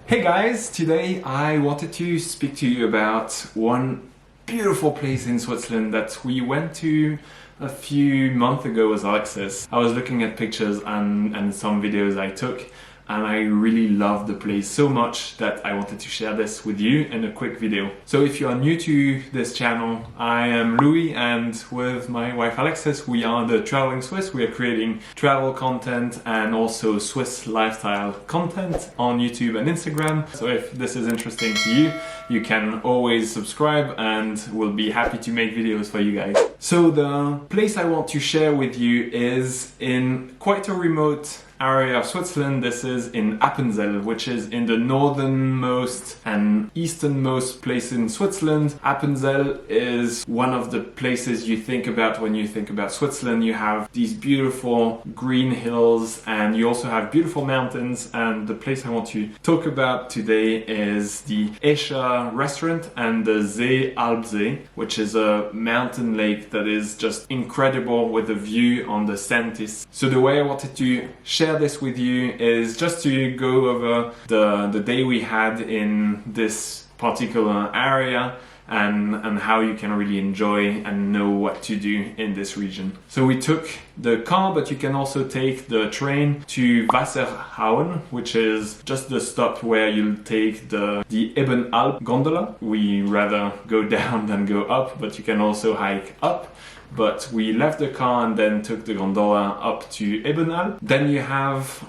Hey guys, today I wanted to speak to you about one beautiful place in Switzerland that we went to a few months ago as Alexis. I was looking at pictures and some videos I took, and I really loved the place so much that I wanted to share this with you in a quick video. So if you are new to this channel, I am Louis, and with my wife Alexis we are the Traveling Swiss. We are creating travel content and also Swiss lifestyle content on YouTube and Instagram. So if this is interesting to you, you can always subscribe and we'll be happy to make videos for you guys. So the place I want to share with you is in quite a remote area of Switzerland. This is in Appenzell, which is in the northernmost and easternmost place in Switzerland. Appenzell is one of the places you think about when you think about Switzerland. You have these beautiful green hills and you also have beautiful mountains, and the place I want to talk about today is the AESCHER Restaurant and the Seealpsee, which is a mountain lake that is just incredible with a view on the Sentis. So the way I wanted to share this with you is just to go over the day we had in this particular area and how you can really enjoy and know what to do in this region. So we took the car, but you can also take the train to Wasserhauen, which is just the stop where you'll take the Ebenalp gondola. We rather go down than go up, but you can also hike up. But we left the car and then took the gondola up to Ebenalp. Then you have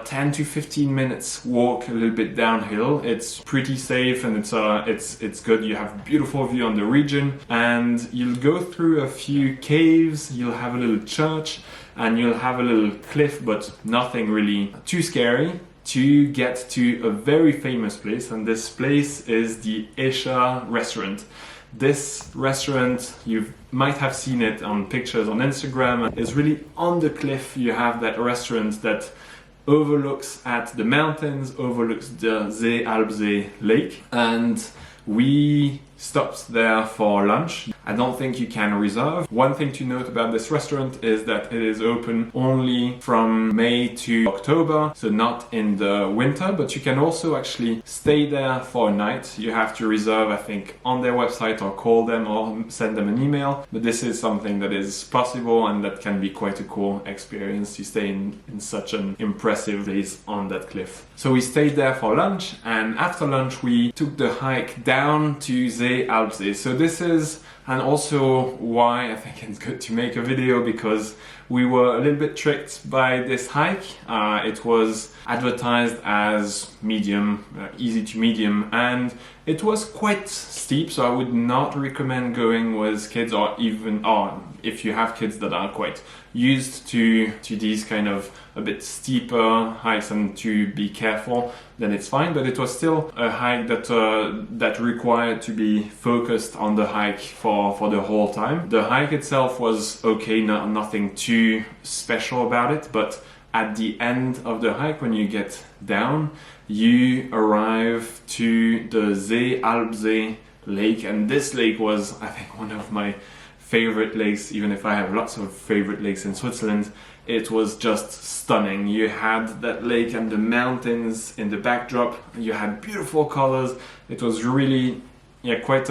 10 to 15 minutes walk a little bit downhill. It's pretty safe and it's good. You have a beautiful view on the region, and you'll go through a few caves. You'll have a little church and you'll have a little cliff, but nothing really too scary, to get to a very famous place. And this place is the AESCHER Restaurant. This restaurant, you might have seen it on pictures on Instagram, is really on the cliff. You have that restaurant that overlooks at the mountains, overlooks the Seealpsee lake, and we stopped there for lunch. I don't think you can reserve. One thing to note about this restaurant is that it is open only from May to October, so not in the winter, but you can also actually stay there for a night. You have to reserve, I think, on their website or call them or send them an email, but this is something that is possible and that can be quite a cool experience to stay in such an impressive place on that cliff. So we stayed there for lunch, and after lunch we took the hike down to Seealpsee. So this is, and also why I think it's good to make a video, because we were a little bit tricked by this hike. It was advertised as medium, easy to medium, and it was quite steep, so I would not recommend going with kids, or even if you have kids that are quite used to these kind of a bit steeper hikes and to be careful, then it's fine. But it was still a hike that required to be focused on the hike for the whole time. The hike itself was okay, nothing too special about it, but at the end of the hike, when you get down, you arrive to the Seealpsee lake, and this lake was, I think, one of my favorite lakes. Even if I have lots of favorite lakes in Switzerland, it was just stunning. You had that lake and the mountains in the backdrop. You had beautiful colors. It was really quite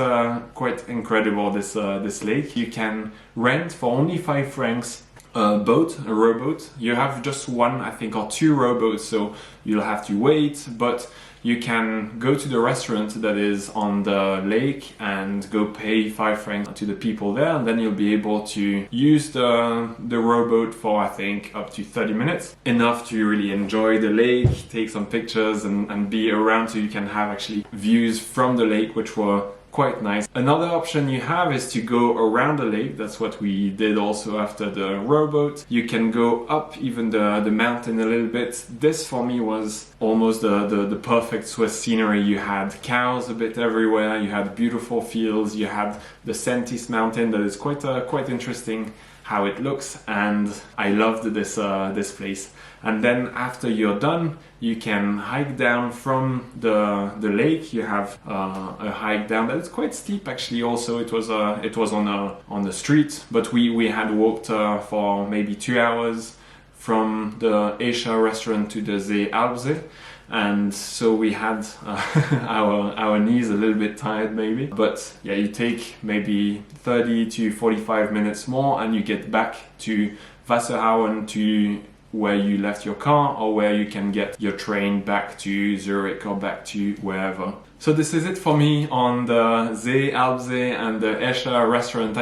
incredible, this lake. You can rent for only 5 francs a rowboat. You have just one, I think, or 2 rowboats, so you'll have to wait, but you can go to the restaurant that is on the lake and go pay 5 francs to the people there, and then you'll be able to use the rowboat for, I think, up to 30 minutes. Enough to really enjoy the lake, take some pictures and be around, so you can have actually views from the lake, which were quite nice. Another option you have is to go around the lake. That's what we did also after the rowboat. You can go up even the mountain a little bit. This for me was almost the perfect Swiss scenery. You had cows a bit everywhere, you had beautiful fields, you had the Sentis mountain that is quite interesting how it looks, and I loved this place. And then after you're done, you can hike down from the lake. You have a hike down that is quite steep actually. Also, it was on the street, but we had walked for maybe 2 hours from the AESCHER Restaurant to the Seealpsee. and so we had our knees a little bit tired maybe. But yeah, you take maybe 30 to 45 minutes more and you get back to Wasserhauen, to where you left your car, or where you can get your train back to Zurich or back to wherever. So this is it for me on the Seealpsee and the AESCHER Restaurant.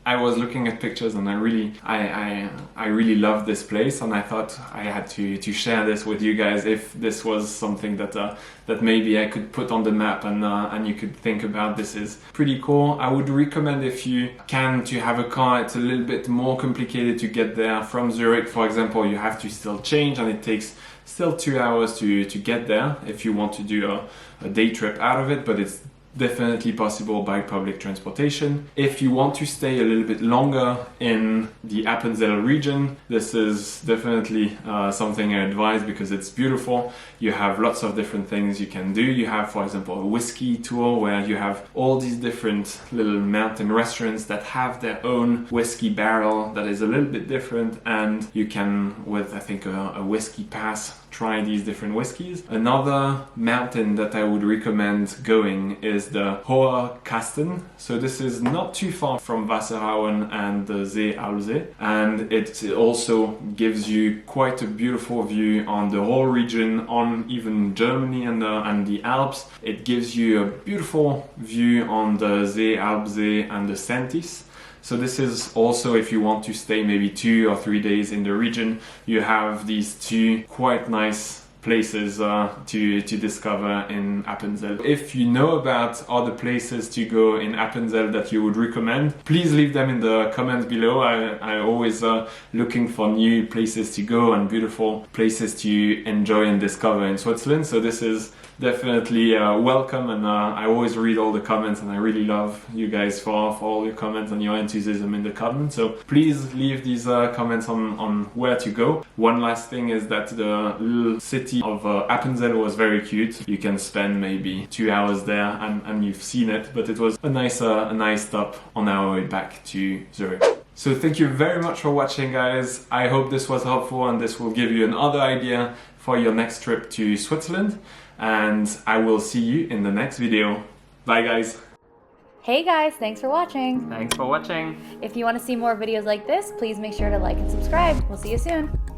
I was looking at pictures and I really love this place, and I thought I had to share this with you guys if this was something that maybe I could put on the map and you could think about. This is pretty cool. I would recommend, if you can, to have a car. It's a little bit more complicated to get there from Zurich. For example, you have to still change and it takes still 2 hours to get there if you want to do a day trip out of it, but it's definitely possible by public transportation. If you want to stay a little bit longer in the Appenzell region, this is definitely something I advise because it's beautiful. You have lots of different things you can do. You have, for example, a whiskey tour where you have all these different little mountain restaurants that have their own whiskey barrel that is a little bit different, and you can, with I think a whiskey pass, try these different whiskeys. Another mountain that I would recommend going is the Hoher Kasten. So this is not too far from Wasserhauen and the Seealpsee, and it also gives you quite a beautiful view on the whole region, on even Germany and the Alps. It gives you a beautiful view on the Seealpsee and the Sentis. So this is also, if you want to stay maybe 2 or 3 days in the region, you have these two quite nice places to discover in Appenzell. If you know about other places to go in Appenzell that you would recommend, please leave them in the comments below. I always looking for new places to go and beautiful places to enjoy and discover in Switzerland. So this is definitely welcome, and I always read all the comments, and I really love you guys for all your comments and your enthusiasm in the comments. So please leave these comments on where to go. One last thing is that the little city of Appenzell was very cute. You can spend maybe 2 hours there and you've seen it, but it was a nice stop on our way back to Zurich. So thank you very much for watching, guys. I hope this was helpful and this will give you another idea for your next trip to Switzerland. And I will see you in the next video. Bye, guys. Hey guys, thanks for watching. Thanks for watching. If you want to see more videos like this, please make sure to like and subscribe. We'll see you soon.